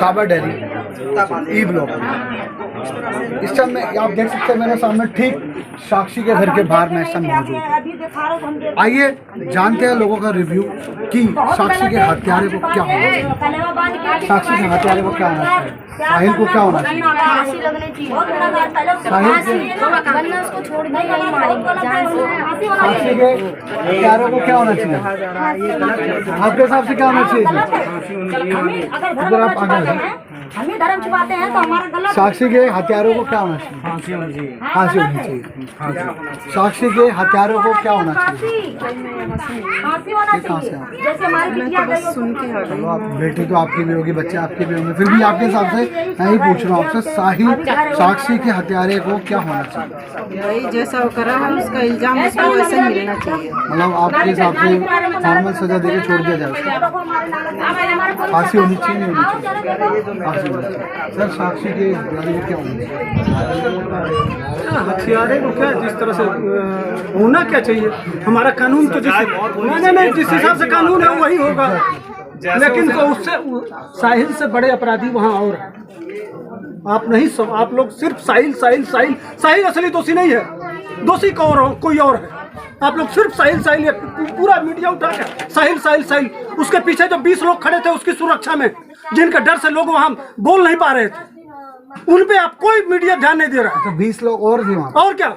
शाबा dairy E block. इस time में आप देख सकते हैं मेरे सामने ठीक साक्षी के घर के बाहर मैं इस टाइम मौजूद हूँ। आइए जानते हैं लोगों का रिव्यू कि साक्षी के हत्यारे को क्या होना चाहिए। साक्षी के हत्यारे को क्या होना चाहिए, साहिल को क्या होना चाहिए, साक्षी के हत्यारों को क्या होना चाहिए, आपके हिसाब से क्या होना चाहिए? अगर आप आगे हम ही धर्म छुपाते हैं तो हमारा गलत। साक्षी के हत्यारों को क्या होना चाहिए? फांसी होनी चाहिए। फांसी होनी चाहिए। साक्षी के हत्यारों को क्या होना चाहिए? फांसी होना चाहिए। जैसे हमारी बिटिया गई सुन के चलो, आप बेटी तो आपकी भी होगी, बच्चे आपके भी होंगे, फिर भी आपके हिसाब से मैं ही पूछ रहा हूँ आपसे, साहिल साक्षी के हत्यारे को क्या होना चाहिए? यही जैसा वो करा है उसका इल्जाम उसको वैसे मिलना चाहिए। मतलब आपके हिसाब से नॉर्मल सजा देके छोड़ दिया जाए उसको? फांसी होनी चाहिए, नहीं होनी चाहिए? सर साक्षी के हत्यारे को क्या होना चाहिए? हथियारे को क्या, जिस तरह से होना क्या चाहिए, हमारा कानून तो नहीं जिस हिसाब से कानून है वही होगा, लेकिन तो उससे साहिल से बड़े अपराधी वहाँ और आप नहीं सब, आप लोग सिर्फ साहिल साहिल साहिल साहिल असली दोषी नहीं है, दोषी कोई और है। आप लोग सिर्फ साहिल साहिल पूरा मीडिया उठा के साहिल साहिल साहिल, उसके पीछे जो 20 लोग खड़े थे उसकी सुरक्षा में, जिनका डर से लोग वहां बोल नहीं पा रहे थे, उन पे आप कोई मीडिया ध्यान नहीं दे रहा है। तो 20 लोग और थे वहां, और क्या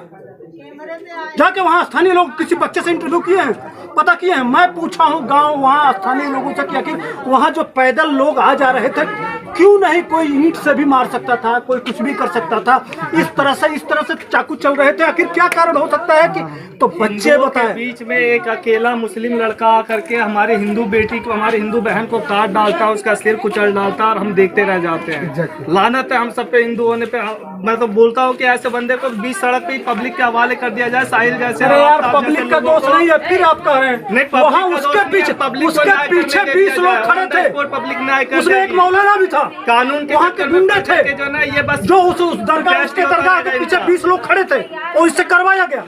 जाके वहां स्थानीय लोग किसी बच्चे से इंटरव्यू किए हैं, पता किए हैं? मैं पूछा हूं गांव वहां स्थानीय लोगों से कि आखिर वहां जो पैदल लोग आ जा रहे थे, क्यों नहीं कोई ईंट से भी मार सकता था, कोई कुछ भी कर सकता था, इस तरह से चाकू चल रहे थे, आखिर क्या कारण हो सकता है? कि तो बच्चे बताए बीच में एक अकेला मुस्लिम लड़का आकर के हमारे हिंदू बेटी को, हमारी हिंदू बहन को काट डालता, उसका सिर कुचल डालता और हम देखते रह जाते हैं। लानत है हम सब पे, हिंदू होने पे। मैं तो बोलता हूँ कि ऐसे बंदे को बीच सड़क पे पब्लिक के हवाले कर दिया जाए, साहिल जैसे। अरे यार पब्लिक का दोष नहीं है, फिर आप कह रहे हैं वहाँ उसके पीछे 20 लोग खड़े थे, पब्लिक न्याय कर, उसमें एक मौलाना भी था, कानून के वहाँ के गुंडे थे जो ना, ये बस जो उस दरगाह के दरगाह के पीछे 20 लोग खड़े थे और इससे करवाया गया,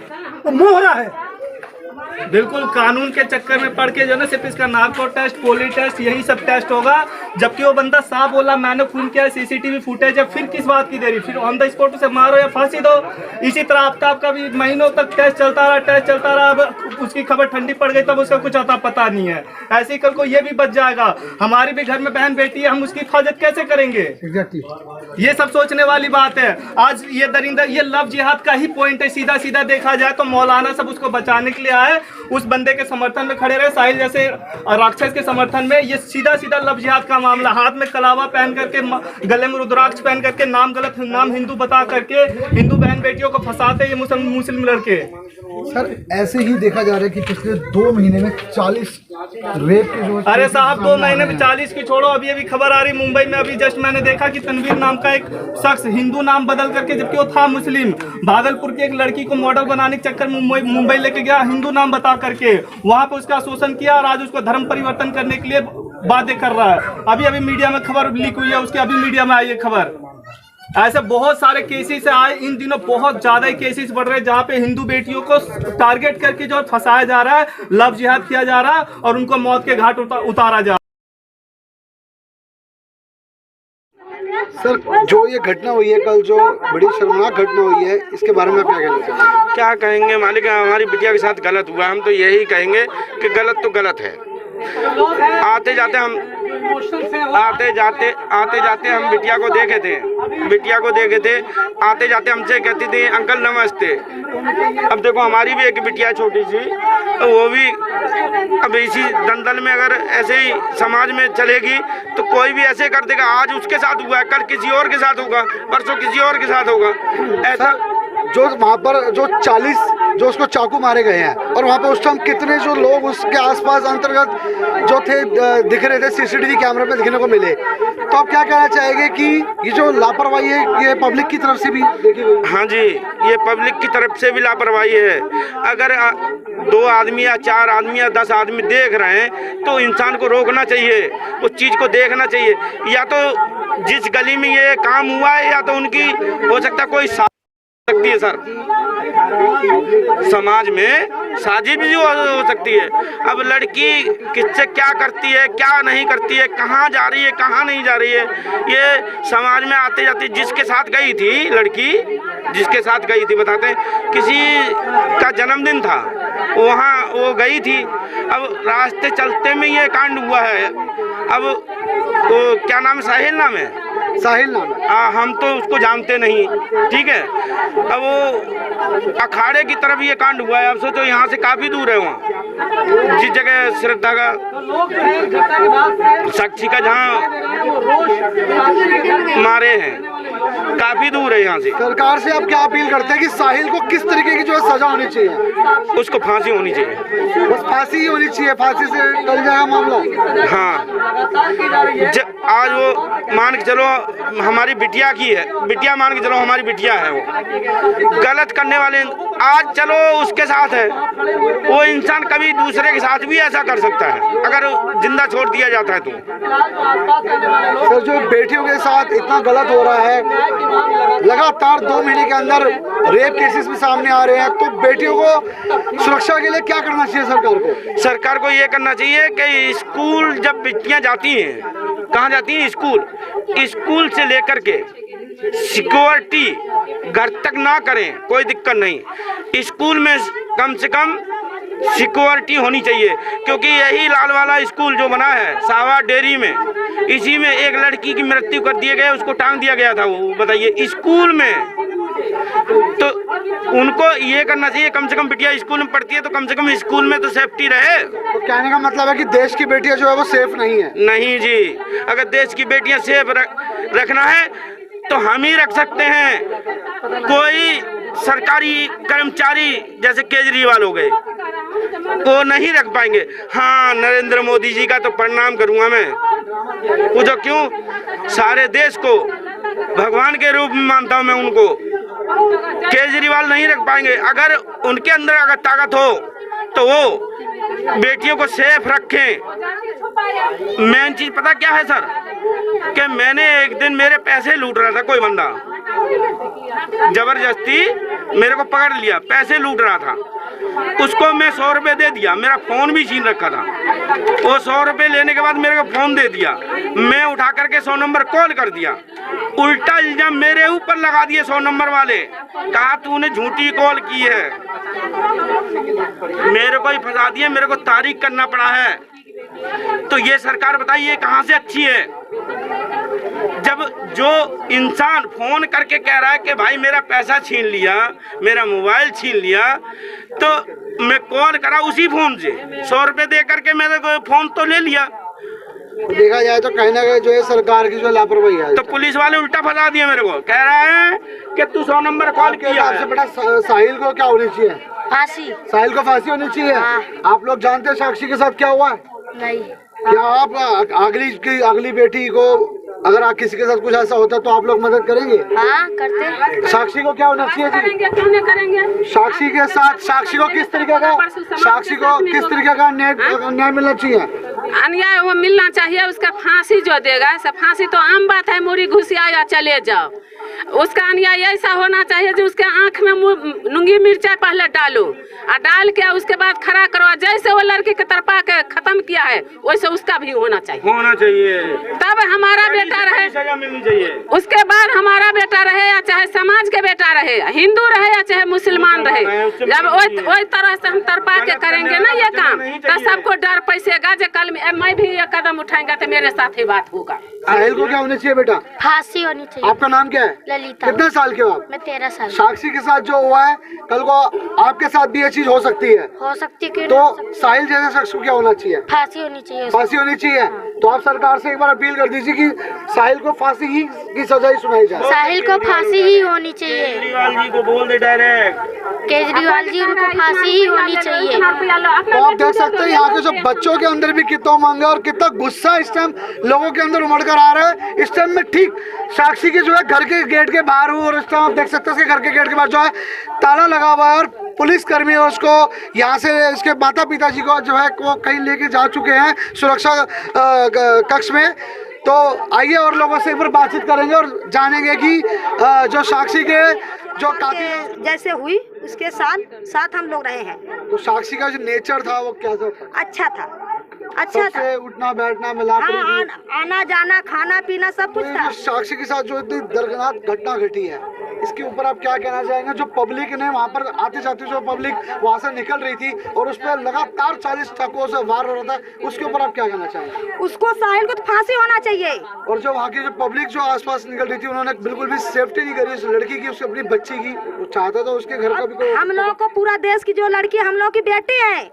वो मोहरा है। बिल्कुल कानून के चक्कर में पड़ के जो ना सिर्फ इसका नार्को टेस्ट, पोली टेस्ट, यही सब टेस्ट होगा, जबकि वो बंदा साफ बोला मैंने खून किया, सीसीटीवी फुटेज है, फिर किस बात की देरी? फिर ऑन द स्पॉट उसे मारो या फांसी दो। इसी तरह आफ्ताब का भी महीनों तक टेस्ट चलता रहा, अब उसकी खबर ठंडी पड़ गई तब उसका कुछ आता पता नहीं है। ऐसे ही कल को ये भी बच जाएगा। हमारी भी घर में बहन बेटी है, हम उसकी हिफाजत कैसे करेंगे? ये सब सोचने वाली बात है। आज ये दरिंदा, ये लव जिहाद का ही पॉइंट है, सीधा सीधा देखा जाए तो। मौलाना सब उसको बचाने के लिए आए, उस बंदे के समर्थन में खड़े रहे, साहिल जैसे राक्षस के समर्थन में। ये सीधा सीधा लव जिहाद का मामला, हाथ में कलावा पहन करके, गले में रुद्राक्ष पहन करके, नाम गलत, नाम हिंदू बता करके हिंदू बहन बेटियों को फंसाते ये मुस्लिम लड़के। सर ऐसे ही देखा जा रहा है कि पिछले 2 महीने में 40 रेप के, अरे साहब 2 महीने में 40 की छोड़ो, अभी खबर आ रही मुंबई में, अभी जस्ट मैंने देखा कि तनवीर नाम का एक शख्स हिंदू नाम बदल करके, जबकि वो था मुस्लिम, भागलपुर की एक लड़की को मॉडल बनाने के चक्कर में मुंबई लेके गया, हिंदू नाम बता करके वहां पे उसका शोषण किया और आज उसको धर्म परिवर्तन करने के लिए बातें कर रहा है। अभी मीडिया में खबर लीक हुई है उसकी, अभी मीडिया में आई है खबर। ऐसे बहुत सारे केसेस आए इन दिनों, बहुत ज्यादा केसेस बढ़ रहे हैं जहाँ पे हिंदू बेटियों को टारगेट करके जो फंसाया जा रहा है, लव जिहाद किया जा रहा है और उनको मौत के घाट उतारा जा रहा है। सर जो ये घटना हुई है कल, जो बड़ी शर्मनाक घटना हुई है, इसके बारे में आप क्या कहना चाहेंगे? क्या कहेंगे मालिक, हमारी बिटिया के साथ गलत हुआ, हम तो यही कहेंगे कि गलत तो गलत है। आते जाते हम बिटिया को देखे थे, आते जाते हमसे कहती थी अंकल नमस्ते। अब देखो हमारी भी एक बिटिया छोटी सी, वो भी अब इसी दलदल में अगर ऐसे ही समाज में चलेगी तो कोई भी ऐसे कर देगा। आज उसके साथ हुआ है, कल किसी और के साथ होगा, परसों किसी और के साथ होगा। ऐसा जो वहाँ पर जो 40 जो उसको चाकू मारे गए हैं, और वहाँ पे उस टाइम कितने जो लोग उसके आसपास अंतर्गत जो थे दिख रहे थे, सीसीटीवी कैमरे में दिखने को मिले, तो आप क्या कहना चाहेंगे कि ये जो लापरवाही है ये पब्लिक की तरफ से भी देखी गई? हाँ जी, ये पब्लिक की तरफ से भी लापरवाही है। अगर 2 आदमी या 4 आदमी या 10 आदमी देख रहे हैं तो इंसान को रोकना चाहिए, उस चीज़ को देखना चाहिए। या तो जिस गली में ये काम हुआ है या तो उनकी हो सकता कोई सकती है सर, समाज में साजिश भी हो सकती है। अब लड़की किससे क्या करती है, क्या नहीं करती है, कहाँ जा रही है, कहाँ नहीं जा रही है, ये समाज में आते जाते। जिसके साथ गई थी लड़की, जिसके साथ गई थी, बताते किसी का जन्मदिन था, वहाँ वो गई थी। अब रास्ते चलते में ये कांड हुआ है। अब वो क्या नाम है, साहिल नाम है, साहिल नाम है। हम तो उसको जानते नहीं, ठीक है। अब वो अखाड़े की तरफ ये कांड हुआ है। अब सोचो यहाँ से काफी दूर है, वहाँ जिस जगह श्रद्धा का साक्षी का जहाँ मारे हैं, काफी दूर है यहाँ से। सरकार से आप क्या अपील करते हैं कि साहिल को किस तरीके की जो है सजा होनी चाहिए? उसको फांसी होनी चाहिए, बस फांसी ही होनी चाहिए, फांसी से टल जाएगा मामला। हाँ, आज वो मान के चलो हमारी बिटिया की है, बिटिया मान के चलो हमारी बिटिया है, वो गलत करने वाले आज चलो उसके साथ है, वो इंसान कभी दूसरे के साथ भी ऐसा कर सकता है अगर जिंदा छोड़ दिया जाता है तो। सर, जो बेटियों के साथ इतना गलत हो रहा है, लगातार 2 महीने के अंदर रेप केसेस भी सामने आ रहे हैं, तो बेटियों को सुरक्षा के लिए क्या करना चाहिए सरकार को? सरकार को ये करना चाहिए कि स्कूल जब बेटियां जाती हैं, कहाँ जाती हैं, स्कूल से लेकर के सिक्योरिटी घर तक ना करें, कोई दिक्कत नहीं, स्कूल में कम से कम सिक्योरिटी होनी चाहिए। क्योंकि यही लाल वाला स्कूल जो बना है सावा डेरी में, इसी में एक लड़की की मृत्यु कर दिए गए, उसको टांग दिया गया था। वो बताइए स्कूल में, तो उनको ये करना चाहिए, कम से कम बिटिया स्कूल में पढ़ती है तो कम से कम स्कूल में तो सेफ्टी रहे। तो कहने का मतलब है कि देश की बेटियां जो है वो सेफ नहीं है? नहीं जी, अगर देश की बेटियां सेफ रखना है तो हम ही रख सकते हैं। कोई सरकारी कर्मचारी जैसे केजरीवाल हो गए वो नहीं रख पाएंगे। हाँ, नरेंद्र मोदी जी का तो प्रणाम करूंगा मैं, वो जो क्यों सारे देश को भगवान के रूप में मानता हूं मैं उनको। केजरीवाल नहीं रख पाएंगे। अगर उनके अंदर अगर ताकत हो तो वो बेटियों को सेफ रखें। मेन चीज पता क्या है सर, कि मैंने एक दिन मेरे पैसे लूट रहा था कोई बंदा, जबरदस्ती मेरे को पकड़ लिया, पैसे लूट रहा था, उसको मैं 100 रुपये दे दिया, मेरा फोन भी छीन रखा था। वो 100 रुपये लेने के बाद मेरे को फोन दे दिया, मैं उठा करके 100 नंबर कॉल कर दिया, उल्टा इल्जाम मेरे ऊपर लगा दिए 100 नंबर वाले, कहा तूने झूठी कॉल की है, मेरे को ही फंसा दिए, मेरे को तारीख करना पड़ा है। तो ये सरकार बताइए कहाँ से अच्छी है? जब जो इंसान फोन करके कह रहा है कि भाई मेरा पैसा छीन लिया, मेरा मोबाइल छीन लिया, तो मैं कॉल करा उसी फोन से 100 रुपये दे करके मेरे को फोन तो ले लिया। देखा जाए तो कहीं ना कहीं जो है सरकार की जो लापरवाही है। तो पुलिस वाले उल्टा फंसा दिया मेरे को, कह रहा है कि तू 100 नंबर कॉल किया। आपसे बड़ा साहिल को क्या होनी चाहिए? फांसी। साहिल को फांसी होनी चाहिए। आप लोग जानते हैं साक्षी के साथ क्या हुआ? नहीं। क्या आप अगली बेटी को अगर आप किसी के साथ कुछ ऐसा होता तो आप लोग मदद करेंगे? हाँ, करते। साक्षी को क्या होना चाहिए जी? क्यों नहीं करेंगे? साक्षी के साथ साक्षी को किस तरीके का न्याय मिलना चाहिए? अन्याय वो मिलना चाहिए, उसका फांसी जो देगा, सब फांसी तो आम बात है, मुड़ी घुसिया या चले जाओ। उसका अन्याय ऐसा होना चाहिए जो उसके आंख में लुंगी मिर्चा पहले डालो और डाल के उसके बाद खड़ा करो, जैसे वो लड़की के तरपा के खत्म किया है वैसे उसका भी होना चाहिए, तब हमारा बेटा रहे, सजा मिलनी चाहिए। उसके बाद हमारा बेटा रहे या चाहे समाज के बेटा रहे, हिंदू रहे या चाहे मुसलमान रहे, जब वही तरह से हम तरपा के करेंगे ना ये काम, तो सबको डर पैसेगा जो कल मैं भी ये कदम उठाएंगा तो मेरे साथ ही बात होगा। साहिल को क्या होना चाहिए बेटा? फांसी होनी चाहिए। आपका नाम क्या है? ललिता। कितने साल के हो आप? मैं 13 साल। साक्षी के साथ जो हुआ है कल को आपके साथ भी ये चीज हो सकती है। हो सकती है तो साहिल जैसे शख्स को क्या होना चाहिए? फांसी होनी चाहिए। फांसी होनी चाहिए। तो आप सरकार से एक बार अपील कर दीजिए कि साहिल को फांसी ही की सजा ही सुनाई जाए। साहिल को फांसी ही होनी चाहिए। केजरीवाल जी को बोल दे डायरेक्ट, केजरीवाल जी उनको फांसी ही होनी चाहिए। तो आप देख सकते हैं यहाँ के जो बच्चों के अंदर भी कितना उमंग है और कितना गुस्सा इस टाइम लोगों के अंदर उमड़ कर आ रहा है। इस टाइम में ठीक साक्षी के जो है घर के गेट के बाहर हूँ और इस टाइम आप देख सकते हैं उसके घर के गेट के बाहर जो है ताला लगा हुआ है और पुलिस कर्मी उसको यहाँ से इसके माता पिता जी को जो है वो कहीं लेके जा चुके हैं सुरक्षा कक्ष में। तो आइए और लोगों से एक बार बातचीत करेंगे और जानेंगे कि जो साक्षी के जो कातिल जैसे हुई उसके साथ हम लोग रहे हैं। तो साक्षी का जो नेचर था वो कैसा था? अच्छा था, अच्छा था। सबसे उठना बैठना मिला हाँ, आना जाना खाना पीना सब कुछ था। साक्षी के साथ जो इतनी दर्दनाक घटना घटी है, इसके ऊपर आप क्या कहना चाहेंगे? जो पब्लिक ने वहाँ पर आते जाते जो पब्लिक वहाँ से निकल रही थी और उस पर लगातार 40 ट्रकों से वार हो रहा था, उसके ऊपर आप क्या कहना चाहेंगे? उसको साहिल को तो फांसी होना चाहिए। और जो वहाँ की जो पब्लिक जो आसपास निकल रही थी, उन्होंने बिल्कुल भी सेफ्टी नहीं करी उस लड़की की, उसकी अपनी बच्ची की। वो चाहता था उसके घर का भी कोई। हम लोग को पूरा देश की जो लड़की हम लोग की बेटी है,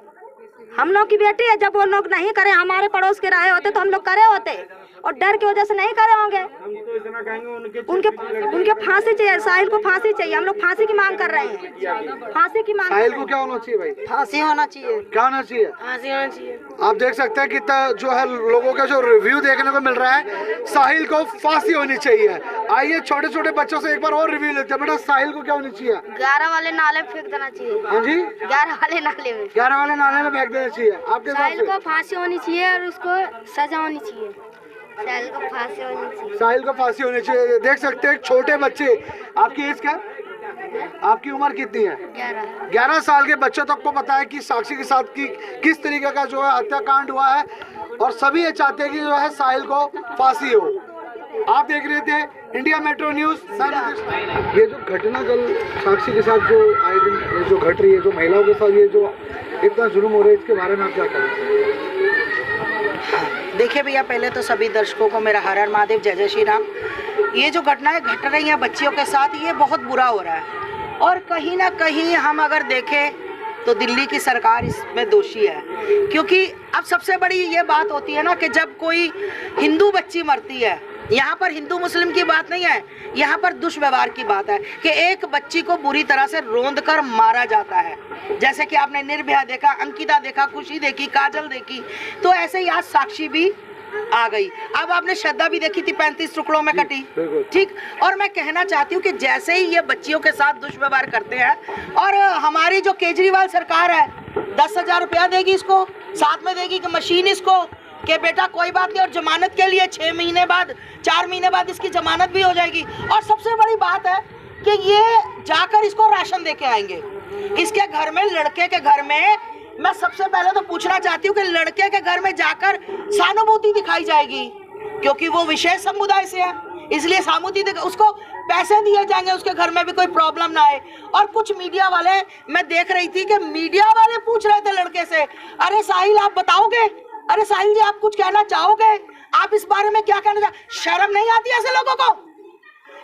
हम लोग की बेटी है। जब वो लोग नहीं करे, हमारे पड़ोस के रहे होते तो हम लोग करे होते, और डर की वजह से नहीं करे होंगे। उनके फांसी चाहिए, साहिल को फांसी चाहिए। हम लोग फांसी की मांग कर रहे हैं, फांसी की मांग। साहिल को क्या होना चाहिए भाई? फांसी होना चाहिए। क्या होना चाहिए? फांसी होना चाहिए। आप देख सकते हैं कि जो है लोगों का जो रिव्यू देखने को मिल रहा है, साहिल को फांसी होनी चाहिए। आइए छोटे छोटे बच्चों से एक बार और रिव्यू लेते हैं। बेटा साहिल को क्या होनी चाहिए? 11 वाले नाले में फेंक देना चाहिए। हाँ जी, 11 वाले नाले में। 11 वाले नाले में फेंक देना चाहिए आपके हिसाब साहिल से? को फांसी होनी चाहिए और उसको सजा होनी चाहिए। साहिल को फांसी होनी चाहिए। साहिल को फांसी होनी चाहिए। देख सकते हैं छोटे बच्चे, आपकी एज क्या? आपकी उम्र कितनी है? 11 साल के बच्चों तक को पता है कि साक्षी के साथ की किस तरीके का जो है हत्याकांड हुआ है, और सभी ये चाहते हैं कि जो है साहिल को फांसी हो। आप देख रहे थे इंडिया मेट्रो न्यूज। ये जो घटना कल साक्षी के साथ जो आए दिन जो घट रही है, जो महिलाओं के साथ ये जो इतना जुल्म हो रहा है, इसके बारे में आप क्या कहेंगे? देखिए भैया, पहले तो सभी दर्शकों को मेरा हर हर महादेव, जय जय श्री राम। ये जो घटनाएं घट रही हैं बच्चियों के साथ, ये बहुत बुरा हो रहा है, और कहीं ना कहीं हम अगर देखें तो दिल्ली की सरकार इसमें दोषी है। क्योंकि अब सबसे बड़ी ये बात होती है ना कि जब कोई हिंदू बच्ची मरती है, यहाँ पर हिंदू मुस्लिम की बात नहीं है, यहाँ पर दुष्व्यवहार की बात है कि एक बच्ची को बुरी तरह से रौंद कर मारा जाता है। जैसे कि आपने निर्भया देखा, अंकिता देखा, खुशी देखी, काजल देखी, तो ऐसे ही आज साक्षी भी आ गई। अब आपने श्रद्धा भी देखी थी, 35 टुकड़ों में कटी। ठीक, और मैं कहना चाहती हूँ कि जैसे ही ये बच्चियों के साथ दुष्व्यवहार करते हैं, और हमारी जो केजरीवाल सरकार है 10,000 रुपया देगी इसको, साथ में देगी कि मशीन इसको कि बेटा कोई बात नहीं, और जमानत के लिए 6 महीने बाद, 4 महीने बाद इसकी जमानत भी हो जाएगी। और सबसे बड़ी बात है कि ये जाकर इसको राशन दे के आएंगे इसके घर में, लड़के के घर में। मैं सबसे पहले तो पूछना चाहती हूँ कि लड़के के घर में जाकर सहानुभूति दिखाई जाएगी, क्योंकि वो विशेष समुदाय से है, इसलिए सहानुभूति उसको पैसे दिए जाएंगे, उसके घर में भी कोई प्रॉब्लम ना आए। और कुछ मीडिया वाले, मैं देख रही थी कि मीडिया वाले पूछ रहे थे लड़के से, अरे साहिल आप बताओगे, अरे साहिल जी आप कुछ कहना चाहोगे, आप इस बारे में क्या कहना चाहोगे? शर्म नहीं आती ऐसे लोगों को?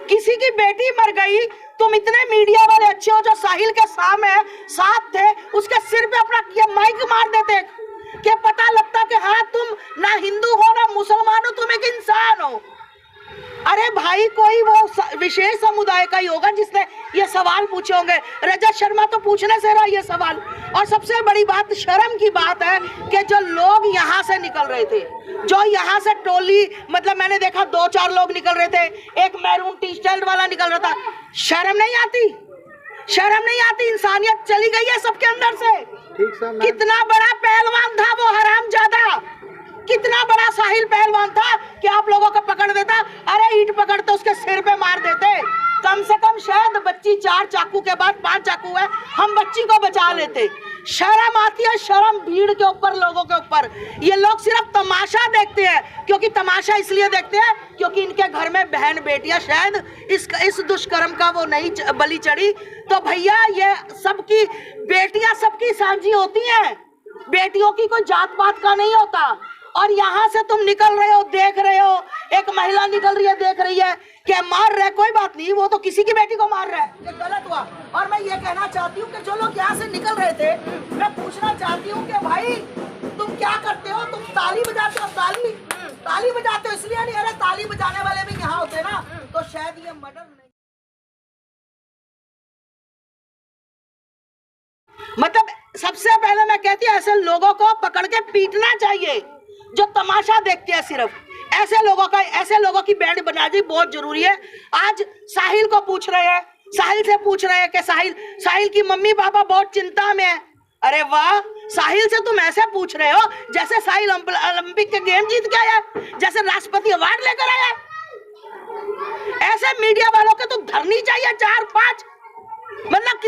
किसी की बेटी मर गई, तुम इतने मीडिया वाले अच्छे हो जो साहिल के साथ थे, उसके सिर पे अपना ये माइक मार देते कि पता लगता कि हाँ तुम ना हिंदू हो ना मुसलमान हो, तुम एक इंसान हो। अरे भाई, कोई वो विशेष समुदाय का ही होगा जिसने ये सवाल पूछे होंगे। रजत शर्मा तो पूछने से रहा ये सवाल। और सबसे बड़ी बात, शर्म की बात है कि जो लोग यहाँ से निकल रहे थे, जो यहाँ से टोली, मतलब मैंने देखा 2-4 लोग निकल रहे थे, एक मैरून टी शर्ट वाला निकल रहा था। शर्म नहीं आती? शर्म नहीं आती? इंसानियत चली गई है सबके अंदर से। कितना बड़ा पहलवान था वो हरामजादा, कितना बड़ा साहिल पहलवान था कि आप लोगों को पकड़ देता, अरे ईंट पकड़ते उसके सिर पे मार देते। कम से कम शायद बच्ची 4 चाकू के बाद 5 चाकू है, हम बच्ची को बचा लेते। शर्म आती है, शर्म भीड़ के ऊपर, लोगों के ऊपर। ये लोग सिर्फ तमाशा देखते हैं, क्योंकि तमाशा इसलिए देखते हैं क्योंकि इनके घर में बहन बेटियां शायद इस दुष्कर्म का वो नहीं बलि चढ़ी। तो भैया, ये सबकी बेटियां सबकी साझी होती हैं, बेटियों की कोई जात पात का नहीं होता। और यहाँ से तुम निकल रहे हो, देख रहे हो एक महिला निकल रही है, देख रही है कि मार रहे, कोई बात नहीं, वो तो किसी की बेटी को मार रहा है, ये गलत हुआ। और मैं ये कहना चाहती हूँ कि जो लोग यहाँ से निकल रहे थे, मैं पूछना चाहती हूँ कि भाई तुम क्या करते हो? तुम ताली बजाते हो, ताली बजाते हो इसलिए नहीं, अरे ताली बजाने वाले भी यहाँ होते ना तो शायद ये मर्डर नहीं। मतलब सबसे पहले मैं कहती हूँ ऐसे लोगों को पकड़ के पीटना चाहिए जो तमाशा देखते हैं सिर्फ। ऐसे लोगों की बैंड बनानी बहुत जरूरी है। आज साहिल को पूछ रहे हैं, साहिल से पूछ रहे हैं कि साहिल की मम्मी पापा बहुत चिंता में है। अरे वाह, साहिल से तुम ऐसे पूछ रहे हो जैसे साहिल ओलंपिक के गेम जीत के आया, जैसे राष्ट्रपति अवार्ड लेकर आया। ऐसे मीडिया वालों के तो धरनी चाहिए 4-5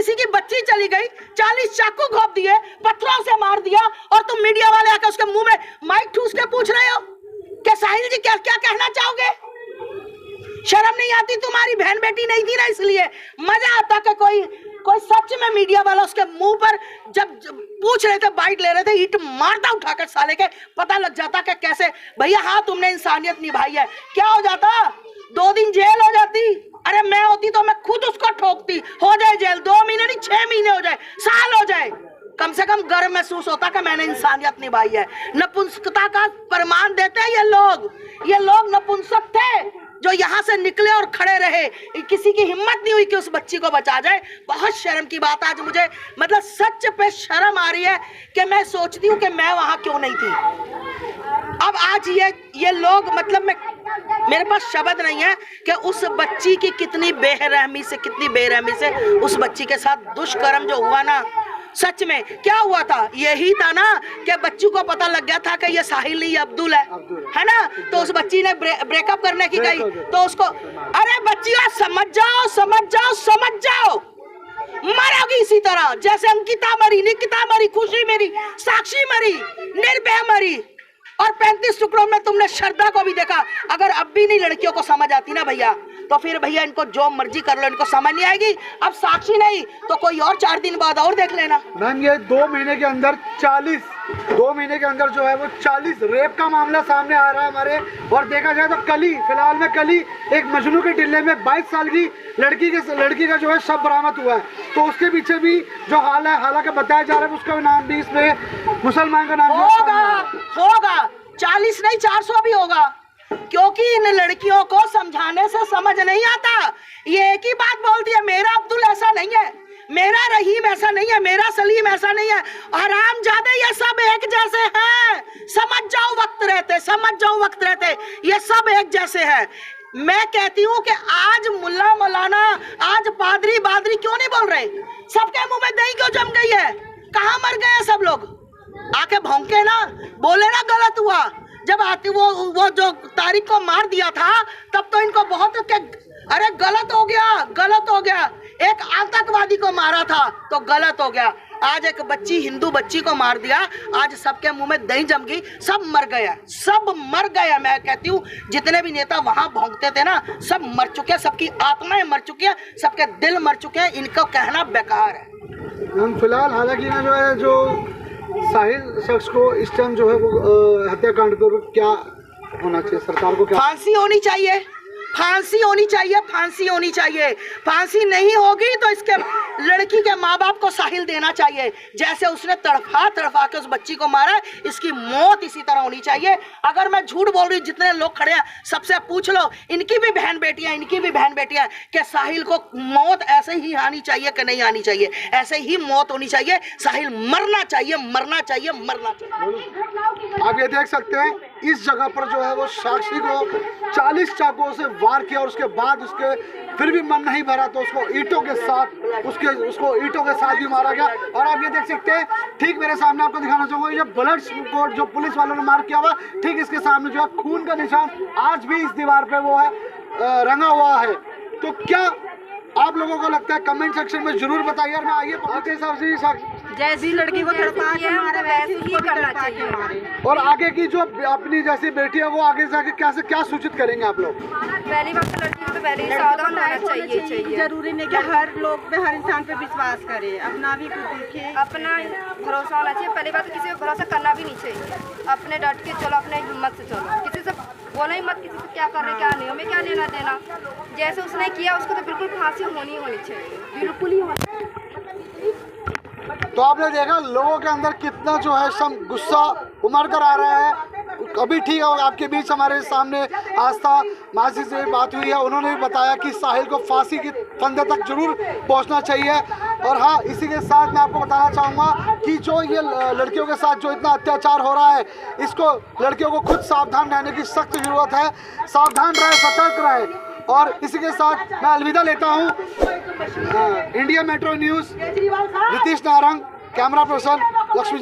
किसी की बच्ची चली गई, 40 चाकू घोंप दिए, पत्थरों से मार दिया, और तुम मीडिया वाले आकर उसके मुंह में माइक ठूस के पूछ रहे हो कि साहिल जी क्या क्या कहना चाहोगे? शर्म नहीं आती? तुम्हारी बहन बेटी नहीं थी ना, इसलिए मजा आता कि कोई सच में मीडिया वाला उसके मुंह पर जब पूछ रहे थे, बाइट ले रहे थे, ईंट मारता उठाकर साले के, पता लग जाता कि कैसे भैया हाँ तुमने इंसानियत निभाई है। क्या हो जाता? 2 दिन जेल हो जाती। अरे मैं होती तो मैं खुद उसको ठोकती। हो जाए जेल, 2 महीने नहीं 6 महीने हो जाए, साल हो जाए, कम से कम गर्व महसूस होता कि मैंने इंसानियत निभाई है। नपुंसकता का प्रमाण देते हैं ये लोग नपुंसक थे जो यहाँ से निकले और खड़े रहे। किसी की हिम्मत नहीं हुई कि उस बच्ची को बचा जाए। बहुत शर्म की बात। आज मुझे मतलब सच पे शर्म आ रही है कि मैं सोचती हूँ कि मैं वहाँ क्यों नहीं थी। अब आज ये लोग मतलब मेरे पास शब्द नहीं है कि उस बच्ची की कितनी बेरहमी से उस बच्ची के साथ दुष्कर्म जो हुआ ना, सच में क्या हुआ था? यही था ना कि बच्ची को पता लग गया था कि ये साहिल नहीं अब्दुल है ना, तो उस बच्ची ने ब्रेकअप करने की गई तो उसको, अरे बच्चियों समझ जाओ, मरोगी इसी तरह जैसे अंकिता मरी, निकिता मरी, खुशी मरी, साक्षी मरी, निर्भया मरी, और 35 टुकड़ों में तुमने श्रद्धा को भी देखा। अगर अब भी नहीं लड़कियों को समझ आती ना भैया, तो फिर भैया इनको जो मर्जी कर लो, इनको समझ नहीं आएगी। अब साक्षी नहीं तो कोई और 4 दिन बाद और देख लेना। मैम ये 2 महीने के अंदर 2 महीने के अंदर जो है वो 40 रेप का मामला सामने आ रहा है हमारे। और देखा जाए तो फिलहाल में कल ही एक मजनू के टिल्ले में 22 साल की लड़की का जो है शव बरामद हुआ है। तो उसके पीछे भी जो हाल है, हालांकि बताया जा रहा है उसका नाम भी इसमें मुसलमान का नाम होगा 40 नहीं 400 भी होगा, क्योंकि इन लड़कियों को समझाने से समझ नहीं आता। ये एक ही बात बोलती है, मेरा अब्दुल ऐसा नहीं है, मेरा रहीम ऐसा नहीं है, मेरा सलीम ऐसा नहीं है, हरामजादे ये सब एक जैसे हैं। समझ जाओ वक्त रहते ये सब एक जैसे हैं। मैं कहती हूँ कि आज मुल्ला मौलाना, आज पादरी बादरी क्यों नहीं बोल रहे? सबके मुंह में दही क्यों जम गई है? कहाँ मर गए सब लोग? आके भौंके ना, बोले ना गलत हुआ। जब आती वो जो तारिक को मार दिया था तब तो इनको बहुत अरे गलत हो गया, एक आतंकवादी को मारा था तो गलत हो गया, आज एक हिंदू बच्ची को मार दिया, आज सबके मुंह में दही जम गई, सब मर गया। मैं कहती हूँ जितने भी नेता वहां भौंकते थे ना, सब मर चुके हैं, सबकी आत्माएं मर चुकी है, सबके दिल मर चुके हैं, इनको कहना बेकार है। फिलहाल हालांकि ना जो साहिल शख्स को इस टाइम जो है वो हत्याकांड पर क्या होना चाहिए? सरकार को क्या? फांसी होनी चाहिए। फांसी नहीं होगी तो इसके लड़की के माँ बाप को साहिल देना चाहिए। जैसे उसने तड़फा के उस बच्ची को मारा, इसकी मौत इसी तरह होनी चाहिए। अगर मैं झूठ बोल रही हूँ, जितने लोग खड़े हैं सबसे पूछ लो, इनकी भी बहन बेटियां कि साहिल को मौत ऐसे ही आनी चाहिए कि नहीं आनी चाहिए? ऐसे ही मौत होनी चाहिए। साहिल मरना चाहिए। आप ये देख सकते हैं इस जगह पर जो है वो साक्षी को 40 चाकुओं से वार किया और उसके बाद उसके फिर भी मन नहीं भरा तो उसको ईंटों के साथ भी मारा गया। और आप ये देख सकते हैं ठीक मेरे सामने, आपको दिखाना चाहूंगा, ये ब्लड स्पॉट जो पुलिस वालों ने मार किया हुआ, ठीक इसके सामने जो है खून का निशान आज भी इस दीवार पे वो है रंगा हुआ है। तो क्या आप लोगों को लगता है? कमेंट सेक्शन में जरूर बताइए। और मैं आइए आपके हिसाब से जैसी लड़की को तड़पा के मारे वैसे ही करना चाहिए। और आगे की जो अपनी जैसी बेटी है वो आगे जाके क्या सूचित करेंगे आप लोग? पहली बात तो लड़की को तो पहले ही सावधान होना चाहिए। जरूरी नहीं कि हर लोग पे, हर इंसान पे विश्वास करे, अपना भी कुछ देखे, अपना भरोसा होना चाहिए। पहली बात तो किसी को भरोसा करना भी नहीं चाहिए। अपने डट के चलो, अपने हिम्मत से चलो, किसी से बोलो ही मत किसी से क्या कर रहे क्या नहीं, हमें क्या लेना देना। जैसे उसने किया उसको तो बिल्कुल फांसी होनी चाहिए, बिल्कुल ही होनी। तो आपने देखा लोगों के अंदर कितना जो है सम गुस्सा उमड़ कर आ रहा है। अभी ठीक है, आपके बीच हमारे सामने आस्था मासी से बात हुई है, उन्होंने भी बताया कि साहिल को फांसी की फंदे तक जरूर पहुंचना चाहिए। और हाँ, इसी के साथ मैं आपको बताना चाहूँगा कि जो ये लड़कियों के साथ जो इतना अत्याचार हो रहा है, इसको लड़कियों को खुद सावधान रहने की सख्त जरूरत है। सावधान रहे, सतर्क रहे। और इसी के साथ मैं अलविदा लेता हूँ। India metro news, Ritesh Narang, camera person Lakshmi.